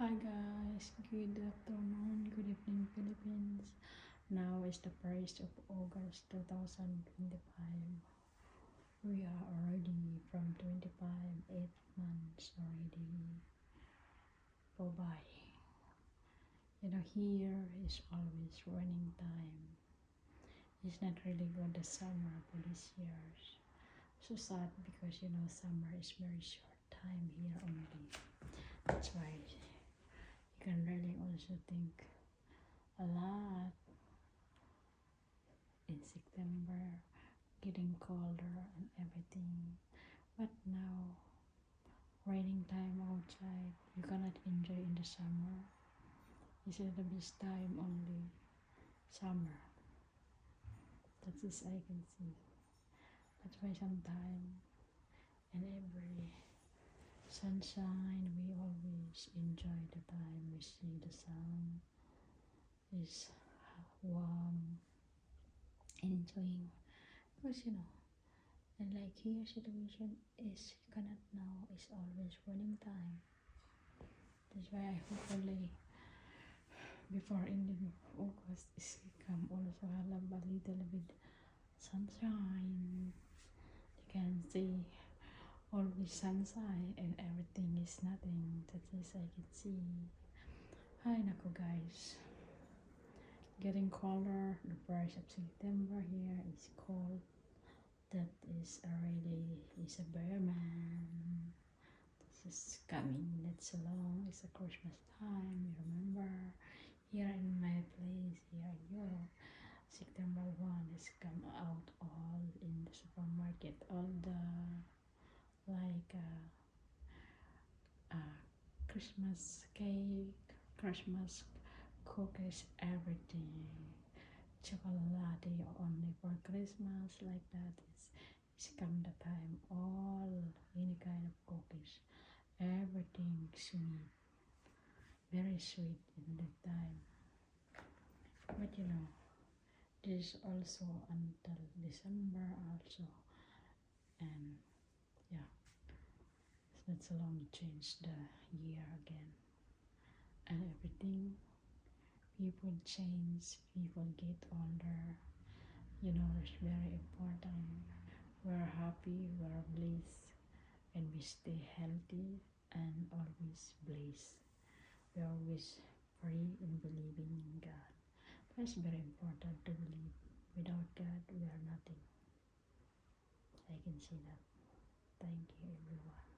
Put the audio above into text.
Hi guys, good afternoon, good evening Philippines. Now is the 1st of August 2025. We are already from 25, 8 months already. Bye bye. Here is always raining time. It's not really good the summer for this year. So sad because summer is very short time here only. That's why you can really also think a lot in September, getting colder and everything. But now, raining time outside, you cannot enjoy in the summer. It's the best time only, summer. That is I can see. That's why sometimes and every sunshine, we always enjoy the time we see the sun is warm, enjoying because and like here situation is you cannot now, it's always running time. That's why I hopefully before ending August is come also have a little bit sunshine. You can see always sunshine and everything is nothing. That is I can see. Hi nako guys. Getting colder, the 1st of September here is cold. That is already is a bear man. This is coming not so long. It's a Christmas time. You remember here in my place here in Europe, September 1 is come out all in the supermarket. All the like Christmas cake, Christmas cookies, everything. Chocolate only for Christmas like that. It's come the time all any kind of cookies, everything sweet, very sweet in that time. But this also until December also, and yeah, it's not so long change the year again, and everything. People change, people get older. It's very important. We're happy, we're blessed, and we stay healthy and always blessed. We always pray and believing in God. That's very important to believe. Without God, we are nothing. I can say that. Thank you, everyone.